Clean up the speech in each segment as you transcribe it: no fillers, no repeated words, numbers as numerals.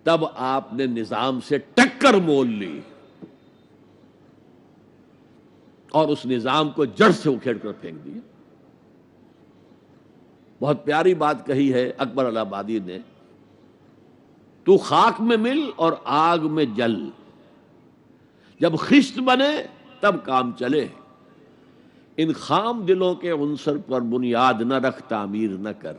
تب آپ نے نظام سے ٹکر مول لی اور اس نظام کو جڑ سے اکھیڑ کر پھینک دیا۔ بہت پیاری بات کہی ہے اکبر الہ آبادی نے، تو خاک میں مل اور آگ میں جل، جب خشت بنے تب کام چلے، ان خام دلوں کے عنصر پر بنیاد نہ رکھ، تعمیر نہ کر۔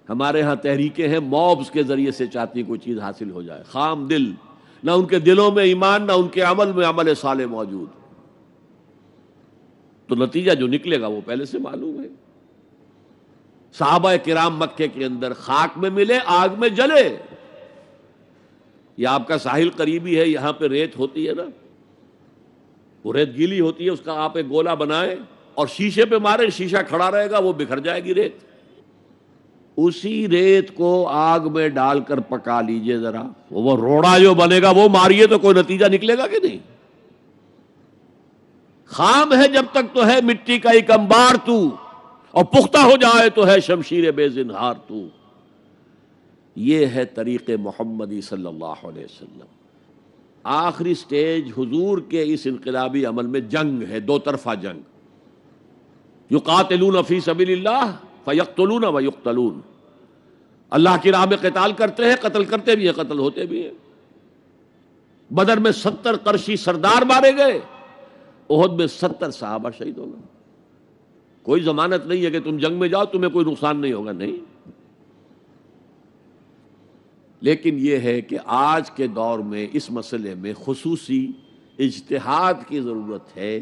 ہمارے ہاں تحریکیں ہیں موبز کے ذریعے سے چاہتی کوئی چیز حاصل ہو جائے، خام دل، نہ ان کے دلوں میں ایمان، نہ ان کے عمل میں عمل صالح موجود، تو نتیجہ جو نکلے گا وہ پہلے سے معلوم ہے۔ صحابہ کرام مکے کے اندر خاک میں ملے، آگ میں جلے۔ یہ آپ کا ساحل قریبی ہے، یہاں پہ ریت ہوتی ہے نا، وہ ریت گیلی ہوتی ہے، اس کا آپ ایک گولا بنائیں اور شیشے پہ مارے، شیشہ کھڑا رہے گا، وہ بکھر جائے گی ریت۔ اسی ریت کو آگ میں ڈال کر پکا لیجئے ذرا، وہ روڑا جو بنے گا وہ ماریے تو کوئی نتیجہ نکلے گا کہ نہیں؟ خام ہے جب تک تو ہے مٹی کا ایک انبار تو، اور پختہ ہو جائے تو ہے شمشیر بے زنہار تو۔ یہ ہے طریق محمدی صلی اللہ علیہ وسلم۔ آخری سٹیج حضور کے اس انقلابی عمل میں جنگ ہے، دو طرفہ جنگ۔ یقاتلون فی سبیل اللہ فیقتلون ویقتلون، اللہ کی راہ میں قتال کرتے ہیں، قتل کرتے بھی ہیں، قتل ہوتے بھی ہیں۔ بدر میں 70 قرشی سردار مارے گئے، احد میں 70 صحابہ شہید ہو گئے۔ کوئی ضمانت نہیں ہے کہ تم جنگ میں جاؤ تمہیں کوئی نقصان نہیں ہوگا، نہیں۔ لیکن یہ ہے کہ آج کے دور میں اس مسئلے میں خصوصی اجتہاد کی ضرورت ہے،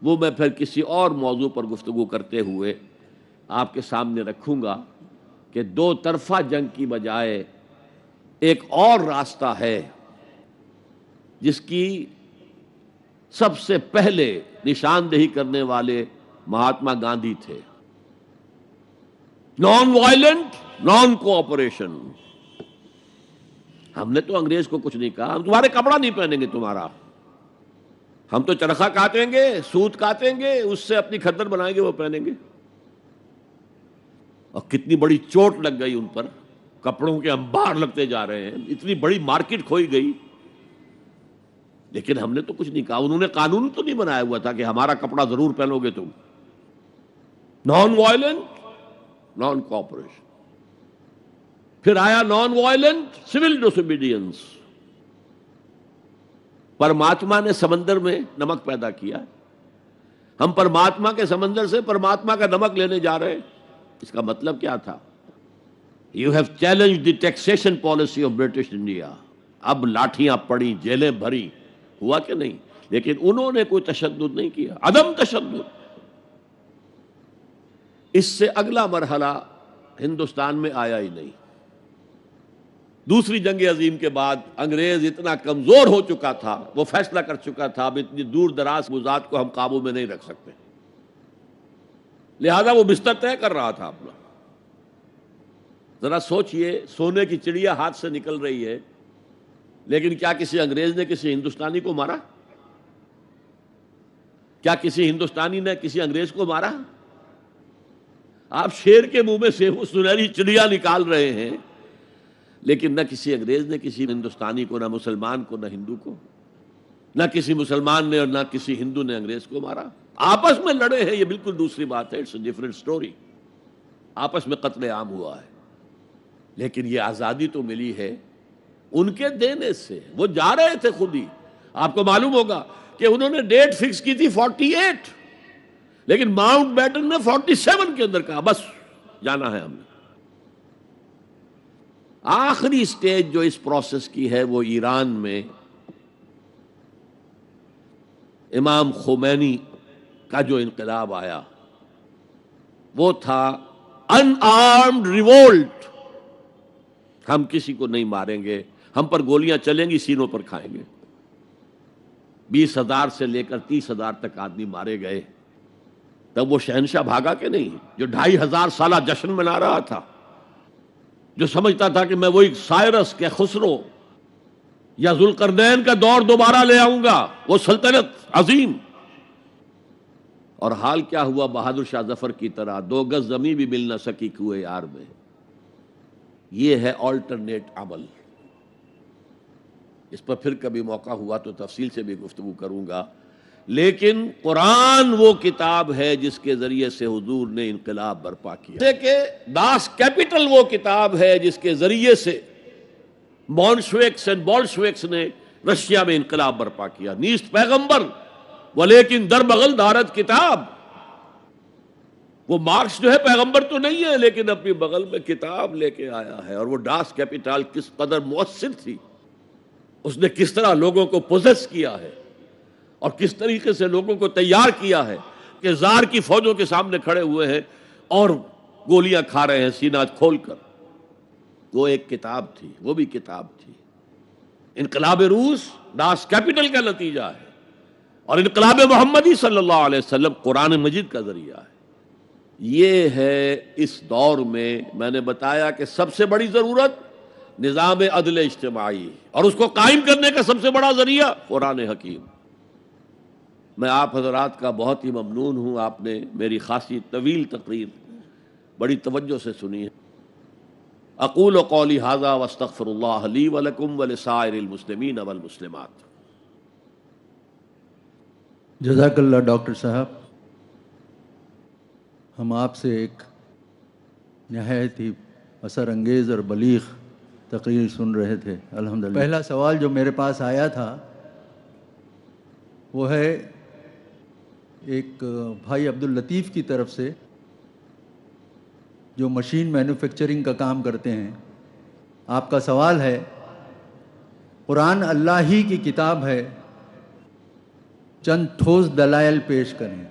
وہ میں پھر کسی اور موضوع پر گفتگو کرتے ہوئے آپ کے سامنے رکھوں گا کہ دو طرفہ جنگ کی بجائے ایک اور راستہ ہے جس کی سب سے پہلے نشاندہی کرنے والے مہاتما گاندھی تھے۔ Non violent, naan cooperation. ہم نے تو انگریز کو کچھ نہیں کہا، ہم تمہارے کپڑا نہیں پہنیں گے تمہارا، ہم تو چرخہ کاٹیں گے، سوت کاٹیں گے، اس سے اپنی کھدر بنائیں گے، وہ پہنیں گے۔ اور کتنی بڑی چوٹ لگ گئی ان پر، کپڑوں کے انبار لگتے جا رہے ہیں، اتنی بڑی مارکیٹ کھوئی گئی، لیکن ہم نے تو کچھ نہیں کہا۔ انہوں نے قانون تو نہیں بنایا ہوا تھا کہ ہمارا کپڑا ضرور پہنو گے تم۔ Non violent, naan cooperation. پھر آیا نان وائلنٹ سول ڈس اوبیڈینس۔ پرماتما نے سمندر میں نمک پیدا کیا، ہم پرماتما کے سمندر سے پرماتما کا نمک لینے جا رہے ہیں۔ اس کا مطلب کیا تھا؟ You have challenge the taxation policy of British India. اب لاٹھیاں پڑی، جیلیں بھری، ہوا کہ نہیں؟ لیکن انہوں نے کوئی تشدد نہیں کیا، عدم تشدد۔ اس سے اگلا مرحلہ ہندوستان میں آیا ہی نہیں۔ دوسری جنگ عظیم کے بعد انگریز اتنا کمزور ہو چکا تھا، وہ فیصلہ کر چکا تھا اب اتنی دور دراز موضوعات کو ہم قابو میں نہیں رکھ سکتے، لہذا وہ بستر طے کر رہا تھا اپنا۔ ذرا سوچئے، سونے کی چڑیا ہاتھ سے نکل رہی ہے، لیکن کیا کسی انگریز نے کسی ہندوستانی کو مارا؟ کیا کسی ہندوستانی نے کسی انگریز کو مارا؟ آپ شیر کے منہ میں سے وہ سنہری چڑیا نکال رہے ہیں، لیکن نہ کسی انگریز نے کسی ہندوستانی کو، نہ مسلمان کو، نہ ہندو کو، نہ کسی مسلمان نے اور نہ کسی ہندو نے انگریز کو مارا۔ آپس میں لڑے ہیں، یہ بالکل دوسری بات ہے، اٹس اے ڈفرنٹ سٹوری۔ آپس میں قتل عام ہوا ہے، لیکن یہ آزادی تو ملی ہے ان کے دینے سے۔ وہ جا رہے تھے خود ہی، آپ کو معلوم ہوگا کہ انہوں نے ڈیٹ فکس کی تھی 48، لیکن ماؤنٹ بیٹن نے 47 کے اندر کہا بس جانا ہے ہم نے۔ آخری سٹیج جو اس پروسیس کی ہے وہ ایران میں امام خمینی کا جو انقلاب آیا وہ تھا ان آرمڈ ریوولٹ۔ ہم کسی کو نہیں ماریں گے، ہم پر گولیاں چلیں گی، سینوں پر کھائیں گے۔ 20,000 سے لے کر 30,000 تک آدمی مارے گئے۔ تب وہ شہنشاہ بھاگا کہ نہیں جو 2,500 سالہ جشن منا رہا تھا، جو سمجھتا تھا کہ میں وہی سائرس کے خسرو یا ذوالقرنین کا دور دوبارہ لے آؤں گا، وہ سلطنت عظیم۔ اور حال کیا ہوا؟ بہادر شاہ ظفر کی طرح 2 گز زمین بھی مل نہ سکی کوئے یار میں۔ یہ ہے آلٹرنیٹ عمل. اس پر پھر کبھی موقع ہوا تو تفصیل سے بھی گفتگو کروں گا. لیکن قرآن وہ کتاب ہے جس کے ذریعے سے حضور نے انقلاب برپا کیا. جیسے کہ داس کیپٹل وہ کتاب ہے جس کے ذریعے سے مونشویکس اینڈ بولشویکس نے رشیا میں انقلاب برپا کیا. نیست پیغمبر ولیکن در بغل دارت کتاب. وہ مارکس جو ہے پیغمبر تو نہیں ہے لیکن اپنی بغل میں کتاب لے کے آیا ہے. اور وہ داس کیپٹل کس قدر مؤثر تھی، اس نے کس طرح لوگوں کو پوزیس کیا ہے اور کس طریقے سے لوگوں کو تیار کیا ہے کہ زار کی فوجوں کے سامنے کھڑے ہوئے ہیں اور گولیاں کھا رہے ہیں سینہ کھول کر. وہ ایک کتاب تھی، وہ بھی کتاب تھی. انقلاب روس داس کیپٹل کا نتیجہ ہے، اور انقلاب محمدی صلی اللہ علیہ وسلم قرآن مجید کا ذریعہ ہے. یہ ہے اس دور میں نے بتایا کہ سب سے بڑی ضرورت نظام عدل اجتماعی، اور اس کو قائم کرنے کا سب سے بڑا ذریعہ قرآن حکیم. میں آپ حضرات کا بہت ہی ممنون ہوں، آپ نے میری خاصی طویل تقریر بڑی توجہ سے سنی ہے. اقول قولی ھذا واستغفر اللہ لی ولکم ولسائر المسلمین والمسلمات. جزاک اللہ ڈاکٹر صاحب. ہم آپ سے ایک نہایت ہی اثر انگیز اور بلیغ تقریر سن رہے تھے الحمدللہ. پہلا سوال جو میرے پاس آیا تھا وہ ہے ایک بھائی عبداللطیف کی طرف سے جو مشین مینوفیکچرنگ کا کام کرتے ہیں. آپ کا سوال ہے، قرآن اللہ ہی کی کتاب ہے، چند ٹھوس دلائل پیش کریں.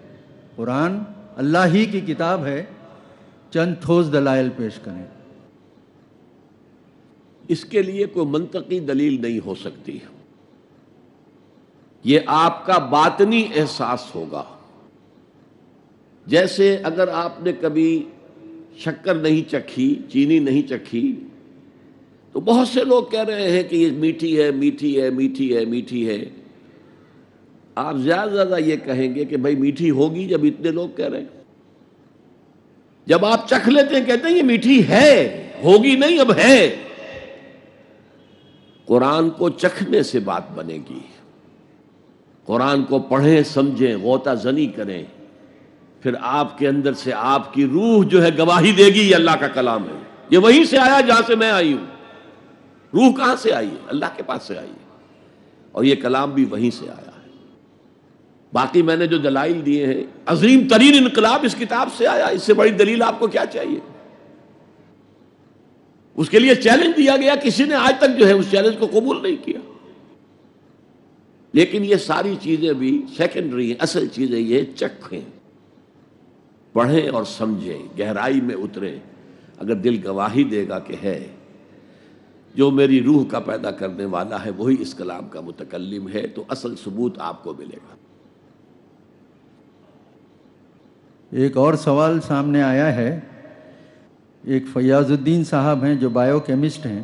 قرآن اللہ ہی کی کتاب ہے، چند ٹھوس دلائل پیش کریں. اس کے لیے کوئی منطقی دلیل نہیں ہو سکتی. یہ آپ کا باطنی احساس ہوگا. جیسے اگر آپ نے کبھی شکر نہیں چکھی، چینی نہیں چکھی، تو بہت سے لوگ کہہ رہے ہیں کہ یہ میٹھی ہے میٹھی ہے میٹھی ہے میٹھی ہے. آپ زیادہ زیادہ یہ کہیں گے کہ بھائی میٹھی ہوگی جب اتنے لوگ کہہ رہے ہیں. جب آپ چکھ لیتے ہیں کہتے ہیں یہ میٹھی ہے، ہوگی نہیں اب ہے. قرآن کو چکھنے سے بات بنے گی. قرآن کو پڑھیں، سمجھیں، غوطہ زنی کریں، پھر آپ کے اندر سے آپ کی روح جو ہے گواہی دے گی یہ اللہ کا کلام ہے. یہ وہیں سے آیا جہاں سے میں آئی ہوں. روح کہاں سے آئی ہے؟ اللہ کے پاس سے آئی ہے، اور یہ کلام بھی وہیں سے آیا ہے. باقی میں نے جو دلائل دیے ہیں، عظیم ترین انقلاب اس کتاب سے آیا. اس سے بڑی دلیل آپ کو کیا چاہیے؟ اس کے لیے چیلنج دیا گیا، کسی نے آج تک جو ہے اس چیلنج کو قبول نہیں کیا. لیکن یہ ساری چیزیں بھی سیکنڈری ہیں. اصل چیزیں یہ چکھیں، پڑھیں اور سمجھیں، گہرائی میں اتریں. اگر دل گواہی دے گا کہ ہے، جو میری روح کا پیدا کرنے والا ہے وہی اس کلام کا متکلم ہے، تو اصل ثبوت آپ کو ملے گا. ایک اور سوال سامنے آیا ہے. ایک فیاض الدین صاحب ہیں جو بائیو کیمسٹ ہیں.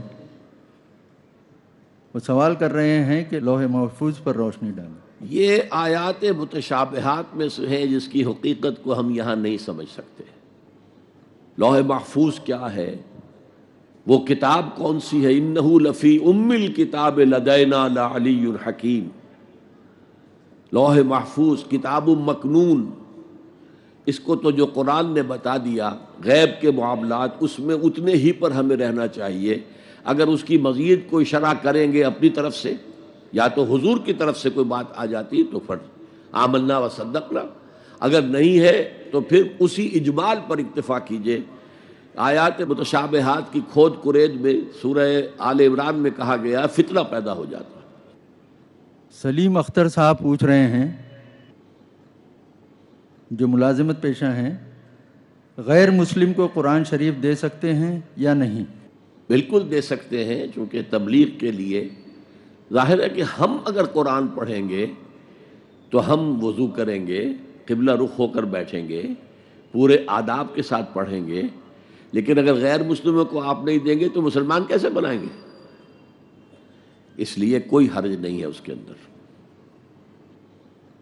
وہ سوال کر رہے ہیں کہ لوح محفوظ پر روشنی ڈالیں. یہ آیات متشابہات میں سے ہیں جس کی حقیقت کو ہم یہاں نہیں سمجھ سکتے. لوح محفوظ کیا ہے؟ وہ کتاب کون سی ہے؟ انہ لفی ام الکتاب لدینا لعلی حکیم. لوح محفوظ کتاب مکنون، اس کو تو جو قرآن نے بتا دیا، غیب کے معاملات اس میں اتنے ہی پر ہمیں رہنا چاہیے. اگر اس کی مزید کوئی شرح کریں گے اپنی طرف سے، یا تو حضور کی طرف سے کوئی بات آ جاتی تو پھر آمنا و صدقنا، اگر نہیں ہے تو پھر اسی اجمال پر اکتفا کیجئے. آیات متشابہات کی کھود کرید میں سورہ آل عمران میں کہا گیا فتنہ پیدا ہو جاتا. سلیم اختر صاحب پوچھ رہے ہیں جو ملازمت پیشہ ہیں، غیر مسلم کو قرآن شریف دے سکتے ہیں یا نہیں؟ بالکل دے سکتے ہیں، چونکہ تبلیغ کے لیے ظاہر ہے کہ ہم اگر قرآن پڑھیں گے تو ہم وضو کریں گے، قبلہ رخ ہو کر بیٹھیں گے، پورے آداب کے ساتھ پڑھیں گے. لیکن اگر غیر مسلموں کو آپ نہیں دیں گے تو مسلمان کیسے بنائیں گے؟ اس لیے کوئی حرج نہیں ہے اس کے اندر.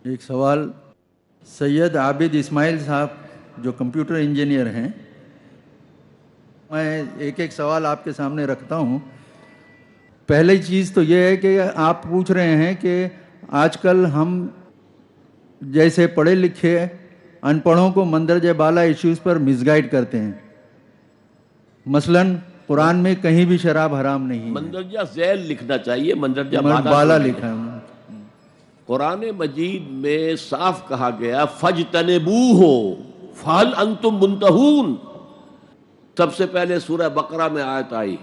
ایک سوال سید عابد اسماعیل صاحب جو کمپیوٹر انجینئر ہیں، میں ایک ایک سوال آپ کے سامنے رکھتا ہوں. پہلی چیز تو یہ ہے کہ آپ پوچھ رہے ہیں کہ آج کل ہم جیسے پڑھے لکھے ان پڑھوں کو مندرجہ بالا ایشوز پر مس گائیڈ کرتے ہیں. مثلاً قرآن میں کہیں بھی شراب حرام نہیں ہے. مندرجہ ذیل لکھنا چاہیے، مندرجہ بالا لکھا ہے. قرآن مجید میں صاف کہا گیا فَاجْتَنِبُوهُ فَهَلْ أَنْتُمْ مُنْتَهُونَ. سب سے پہلے سورہ بقرہ میں آیت آئی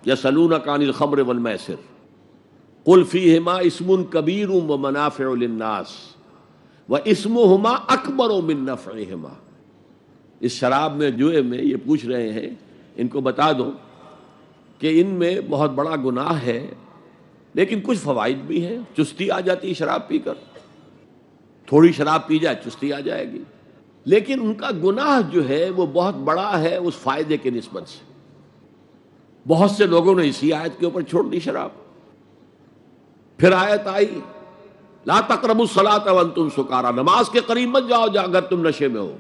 يَسْأَلُونَكَ عَنِ الْخَمْرِ وَالْمَيْسِرِ قُلْ فِيهِمَا اسْمٌ كَبِيرٌ وَمَنَافِعُ لِلنَّاسِ وَإِسْمُهُمَا أَكْبَرُ مِن نَّفْعِهِمَا. اس شراب میں، جوئے میں، یہ پوچھ رہے ہیں ان کو بتا دو کہ ان میں بہت بڑا گناہ ہے لیکن کچھ فوائد بھی ہیں. چستی آ جاتی ہے شراب پی کر، تھوڑی شراب پی جائے چستی آ جائے گی، لیکن ان کا گناہ جو ہے وہ بہت بڑا ہے اس فائدے کے نسبت سے. بہت سے لوگوں نے اسی آیت کے اوپر چھوڑ دی شراب. پھر آیت آئی لا تقربوا الصلاۃ وانتم سکارى، نماز کے قریب مت جاؤ اگر تم نشے میں ہو.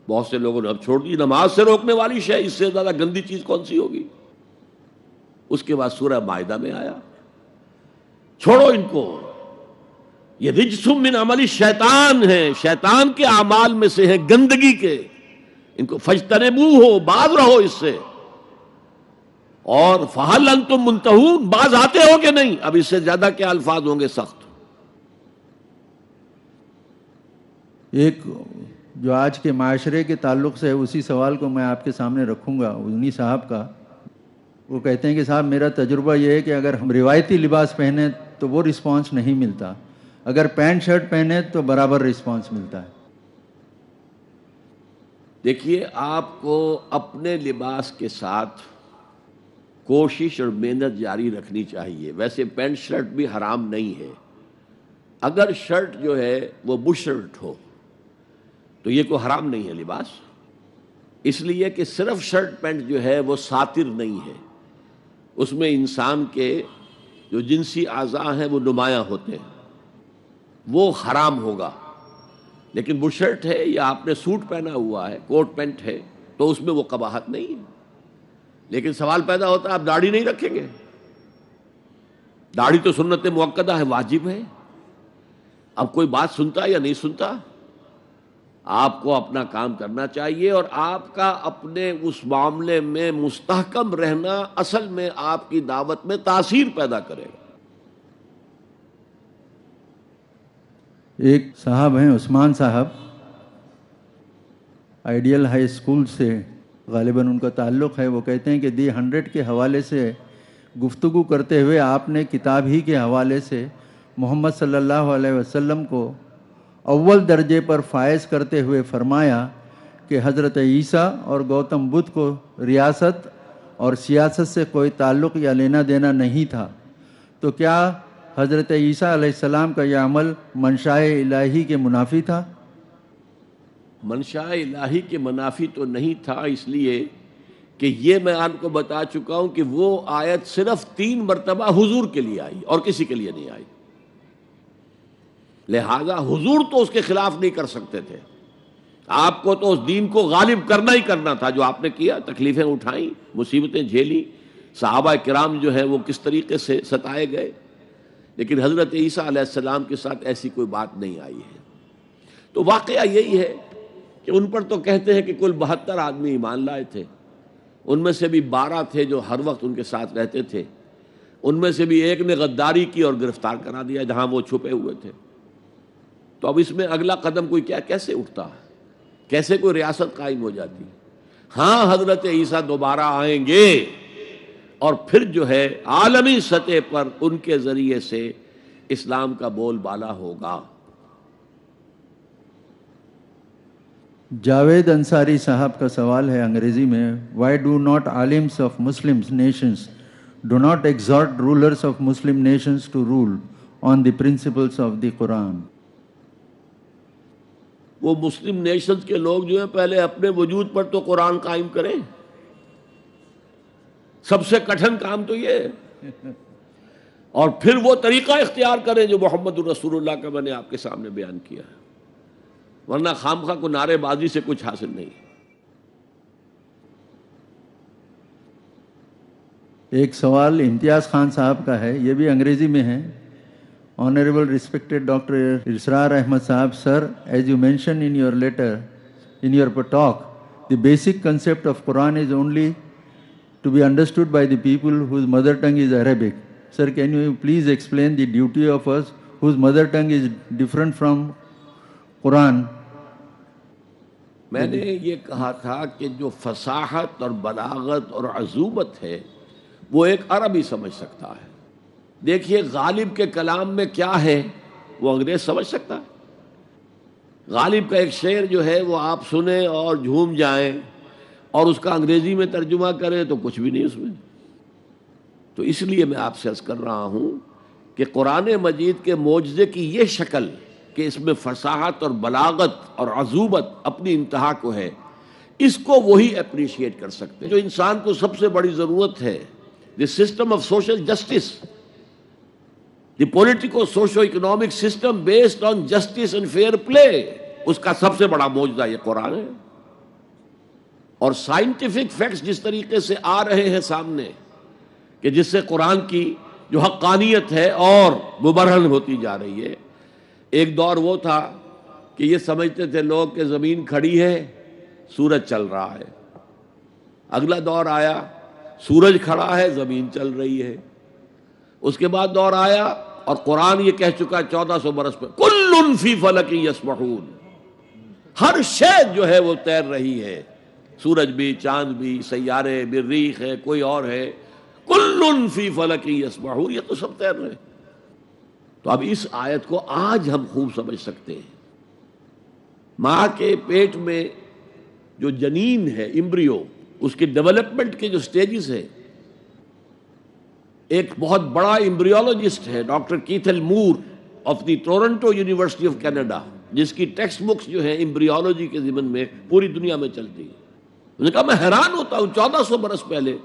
بہت سے لوگوں نے اب چھوڑ دی. نماز سے روکنے والی شے اس سے زیادہ گندی چیز کون سی ہوگی. اس کے بعد سورہ مائدہ میں آیا چھوڑو ان کو، یہ رجس من عمل الشیطان ہے، شیطان کے اعمال میں سے ہے، گندگی کے. ان کو فاجتنبوہ، باز رہو اس سے. اور فہل انتم منتہون، باز آتے ہو کہ نہیں. اب اس سے زیادہ کیا الفاظ ہوں گے سخت. ایک جو آج کے معاشرے کے تعلق سے اسی سوال کو میں آپ کے سامنے رکھوں گا. انہی صاحب کا، وہ کہتے ہیں کہ صاحب میرا تجربہ یہ ہے کہ اگر ہم روایتی لباس پہنیں تو وہ رسپانس نہیں ملتا، اگر پینٹ شرٹ پہنے تو برابر رسپانس ملتا ہے. دیکھیے، آپ کو اپنے لباس کے ساتھ کوشش اور محنت جاری رکھنی چاہیے. ویسے پینٹ شرٹ بھی حرام نہیں ہے. اگر شرٹ جو ہے وہ بش شرٹ ہو تو یہ کوئی حرام نہیں ہے لباس، اس لیے کہ صرف شرٹ پینٹ جو ہے وہ ساتر نہیں ہے. اس میں انسان کے جو جنسی اعضاء ہیں وہ نمایاں ہوتے ہیں، وہ حرام ہوگا. لیکن بش شرٹ ہے یا آپ نے سوٹ پہنا ہوا ہے، کوٹ پینٹ ہے، تو اس میں وہ قباحت نہیں ہے. لیکن سوال پیدا ہوتا ہے آپ داڑھی نہیں رکھیں گے. داڑھی تو سنت مؤکدہ ہے، واجب ہے. اب کوئی بات سنتا یا نہیں سنتا، آپ کو اپنا کام کرنا چاہیے. اور آپ کا اپنے اس معاملے میں مستحکم رہنا اصل میں آپ کی دعوت میں تاثیر پیدا کرے گا. ایک صاحب ہیں عثمان صاحب، آئیڈیل ہائی اسکول سے غالباً ان کا تعلق ہے. وہ کہتے ہیں کہ دی 100 کے حوالے سے گفتگو کرتے ہوئے آپ نے کتاب ہی کے حوالے سے محمد صلی اللہ علیہ وسلم کو اول درجے پر فائز کرتے ہوئے فرمایا کہ حضرت عیسیٰ اور گوتم بدھ کو ریاست اور سیاست سے کوئی تعلق یا لینا دینا نہیں تھا. تو کیا حضرت عیسیٰ علیہ السلام کا یہ عمل منشاء الہی کے منافی تھا؟ منشاء الہی کے منافی تو نہیں تھا، اس لیے کہ یہ میں آپ کو بتا چکا ہوں کہ وہ آیت صرف 3 مرتبہ حضور کے لیے آئی اور کسی کے لیے نہیں آئی. لہذا حضور تو اس کے خلاف نہیں کر سکتے تھے. آپ کو تو اس دین کو غالب کرنا ہی کرنا تھا. جو آپ نے کیا، تکلیفیں اٹھائیں، مصیبتیں جھیلی، صحابہ کرام جو ہے وہ کس طریقے سے ستائے گئے، لیکن حضرت عیسیٰ علیہ السلام کے ساتھ ایسی کوئی بات نہیں آئی ہے. تو واقعہ یہی ہے کہ ان پر تو کہتے ہیں کہ کل 72 آدمی ایمان لائے تھے. ان میں سے بھی 12 تھے جو ہر وقت ان کے ساتھ رہتے تھے. ان میں سے بھی ایک نے غداری کی اور گرفتار کرا دیا جہاں وہ چھپے ہوئے تھے. تو اب اس میں اگلا قدم کوئی کیسے اٹھتا، کیسے کوئی ریاست قائم ہو جاتی. ہاں، حضرت عیسیٰ دوبارہ آئیں گے اور پھر جو ہے عالمی سطح پر ان کے ذریعے سے اسلام کا بول بالا ہوگا. جاوید انصاری صاحب کا سوال ہے انگریزی میں، وائی ڈو ناٹ عالمس of Muslim nations do not exhort rulers of Muslim nations to rule on the principles of the Quran. وہ مسلم نیشنز کے لوگ جو ہیں پہلے اپنے وجود پر تو قرآن قائم کریں. سب سے کٹھن کام تو یہ ہے. اور پھر وہ طریقہ اختیار کریں جو محمد الرسول اللہ کا میں نے آپ کے سامنے بیان کیا ہے. ورنہ خام خواہ کو نعرے بازی سے کچھ حاصل نہیں. ایک سوال امتیاز خان صاحب کا ہے، یہ بھی انگریزی میں ہے. Honorable respected Dr. Israr Ahmad Sahab, sir, as you mentioned in your letter, in your talk, the basic concept of Quran is only to be understood by the people whose mother tongue is Arabic. Sir, can you please explain the duty of us whose mother tongue is different from Quran? میں نے یہ کہا تھا کہ جو فصاحت اور بلاغت اور عذوبت ہے وہ ایک عربی سمجھ سکتا ہے. دیکھیے غالب کے کلام میں کیا ہے وہ انگریز سمجھ سکتا ہے؟ غالب کا ایک شعر جو ہے وہ آپ سنیں اور جھوم جائیں اور اس کا انگریزی میں ترجمہ کریں تو کچھ بھی نہیں اس میں. تو اس لیے میں آپ سے عرض کر رہا ہوں کہ قرآن مجید کے معجزے کی یہ شکل کہ اس میں فصاحت اور بلاغت اور عذوبت اپنی انتہا کو ہے، اس کو وہی اپریشیٹ کر سکتے ہیں جو انسان کو سب سے بڑی ضرورت ہے. The system of social justice, the politico socio economic system based on justice and fair play, اس کا سب سے بڑا معجزہ یہ قرآن ہے. اور سائنٹیفک فیکٹس جس طریقے سے آ رہے ہیں سامنے کہ جس سے قرآن کی جو حقانیت ہے اور مبرہن ہوتی جا رہی ہے. ایک دور وہ تھا کہ یہ سمجھتے تھے لوگ کہ زمین کھڑی ہے سورج چل رہا ہے. اگلا دور آیا سورج کھڑا ہے زمین چل رہی ہے. اس کے بعد دور آیا اور قرآن یہ کہہ چکا 1400 برس پہ کل فی فلک یسبحون، ہر شے جو ہے وہ تیر رہی ہے، سورج بھی، چاند بھی، سیارے، مریخ ہے، کوئی اور ہے، کل فی فلک یسبحون، یہ تو سب تیر رہے. تو اب اس آیت کو آج ہم خوب سمجھ سکتے ہیں. ماں کے پیٹ میں جو جنین ہے، امبریو، اس کی ڈیولپمنٹ کے جو سٹیجز ہیں، ایک بہت بڑا امبریولوجسٹ ہے doctor Cathal more of the Toronto university of Canada, جس کی ٹیکسٹ بکس جو ہیں امبریولوجی کے ضمن میں پوری دنیا میں چلتی ہیں. انہوں نے کہا میں حیران ہوتا ہوں 1400 برس پہلے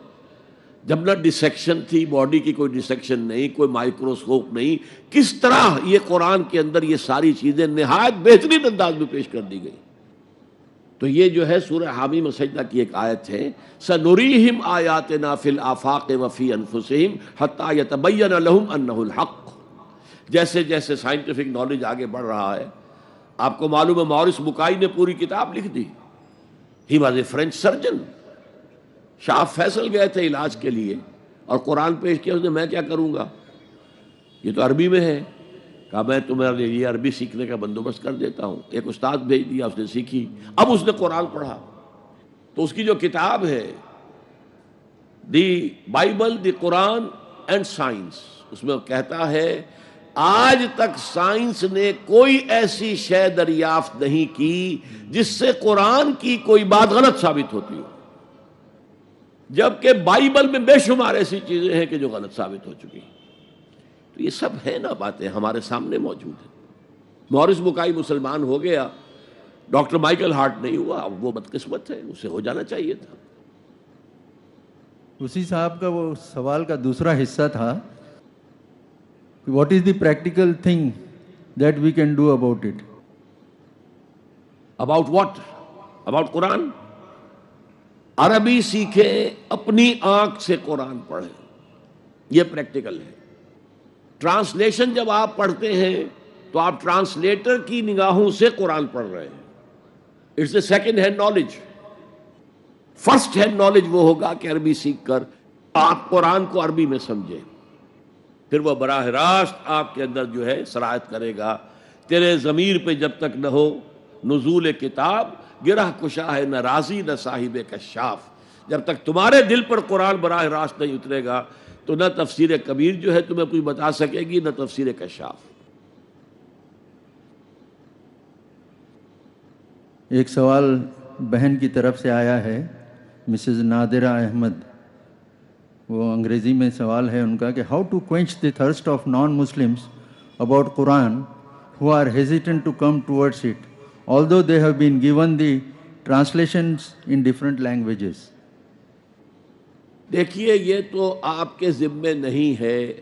جب نہ ڈسیکشن تھی، باڈی کی کوئی ڈسیکشن نہیں، کوئی مائکروسکوپ نہیں، کس طرح یہ قرآن کے اندر یہ ساری چیزیں نہایت بہترین انداز میں پیش کر دی گئی. تو یہ جو ہے سورہ حامیم سجدہ کی ایک آیت ہے، سَنُرِيهِمْ آیَاتِنَا فِي الْآفَاقِ وَفِي أَنفُسِهِمْ حَتَّى يَتَبَيَّنَ لَهُمْ أَنَّهُ الْحَقُّ. جیسے جیسے سائنٹیفک نالج آگے بڑھ رہا ہے، آپ کو معلوم ہے مورس بکائی نے پوری کتاب لکھ دی. He was a French surgeon. Shah Faisal گئے تھے علاج کے لیے اور قرآن پیش کیا، اس نے میں کیا کروں گا، یہ تو عربی میں ہے. کہا میں تمہارے لیے یہ عربی سیکھنے کا بندوبست کر دیتا ہوں. ایک استاد بھیج دیا، اس نے سیکھی. اب اس نے قرآن پڑھا تو اس کی جو کتاب ہے the Bible, the Quran and science, اس میں کہتا ہے آج تک سائنس نے کوئی ایسی شے دریافت نہیں کی جس سے قرآن کی کوئی بات غلط ثابت ہوتی ہو، جبکہ بائبل میں بے شمار ایسی چیزیں ہیں کہ جو غلط ثابت ہو چکی. تو یہ سب ہے نا باتیں ہمارے سامنے موجود ہیں. مورس بکائی مسلمان ہو گیا، ڈاکٹر مائیکل ہارٹ نہیں ہوا، وہ بدقسمت ہے، اسے ہو جانا چاہیے تھا. اسی صاحب کا وہ سوال کا دوسرا حصہ تھا، what is the practical thing that we can do about it. About what? About Quran. عربی سیکھیں، اپنی آنکھ سے قرآن پڑھیں، یہ پریکٹیکل ہے. ٹرانسلیشن جب آپ پڑھتے ہیں تو آپ ٹرانسلیٹر کی نگاہوں سے قرآن پڑھ رہے ہیں. It's a second hand knowledge. First hand knowledge وہ ہوگا کہ عربی سیکھ کر آپ قرآن کو عربی میں سمجھیں، پھر وہ براہ راست آپ کے اندر جو ہے سرایت کرے گا. تیرے ضمیر پہ جب تک نہ ہو نزول کتاب، گرہ کشا ہے نہ راضی نہ صاحب کشاف. جب تک تمہارے دل پر قرآن براہ راست نہیں اترے گا تو نہ تفسیر کبیر جو ہے تمہیں کچھ بتا سکے گی، نہ تفسیر کشاف. ایک سوال بہن کی طرف سے آیا ہے، مسز نادرہ احمد. وہ انگریزی میں سوال ہے ان کا کہ how to quench the thirst of non Muslims about Quran who are hesitant to come towards it although they have been given the translations in different languages. دیکھیے یہ تو آپ کے ذمے نہیں ہے.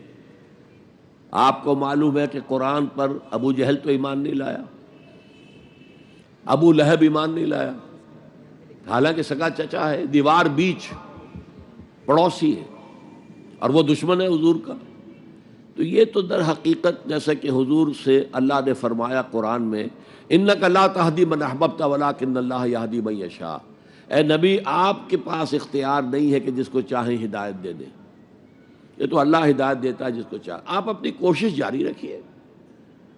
آپ کو معلوم ہے کہ قرآن پر ابو جہل تو ایمان نہیں لایا، ابو لہب ایمان نہیں لایا، حالانکہ سگا چچا ہے، دیوار بیچ پڑوسی ہے. اور وہ دشمن ہے حضور کا. تو یہ تو در حقیقت جیسا کہ حضور سے اللہ نے فرمایا قرآن میں انک لا تہدی من احببت ولکن اللہ یہدی من یشاء، اے نبی آپ کے پاس اختیار نہیں ہے کہ جس کو چاہیں ہدایت دے دیں، یہ تو اللہ ہدایت دیتا ہے جس کو چاہے. آپ اپنی کوشش جاری رکھیے،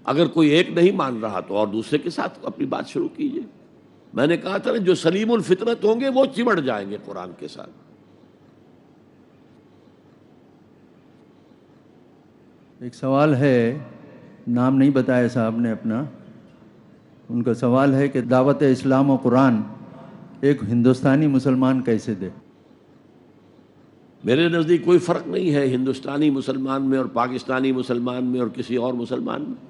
اگر کوئی ایک نہیں مان رہا تو اور دوسرے کے ساتھ اپنی بات شروع کیجیے. میں نے کہا تھا نا جو سلیم الفطرت ہوں گے وہ چمٹ جائیں گے قرآن کے ساتھ. ایک سوال ہے، نام نہیں بتایا صاحب نے اپنا. ان کا سوال ہے کہ دعوت اسلام و قرآن ایک ہندوستانی مسلمان کیسے دے؟ میرے نزدیک کوئی فرق نہیں ہے ہندوستانی مسلمان میں اور پاکستانی مسلمان میں اور کسی اور مسلمان میں.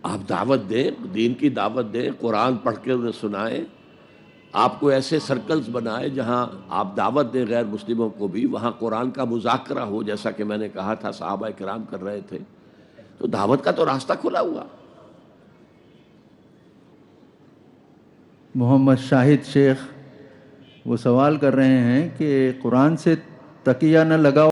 آپ دعوت دیں، دین کی دعوت دیں، قرآن پڑھ کے انہیں سنائیں. آپ کو ایسے سرکلز بنائے جہاں آپ دعوت دیں غیر مسلموں کو بھی، وہاں قرآن کا مذاکرہ ہو، جیسا کہ میں نے کہا تھا صحابہ کرام کر رہے تھے. تو دعوت کا تو راستہ کھلا ہوا. محمد شاہد شیخ وہ سوال کر رہے ہیں کہ قرآن سے تکیہ نہ لگاؤ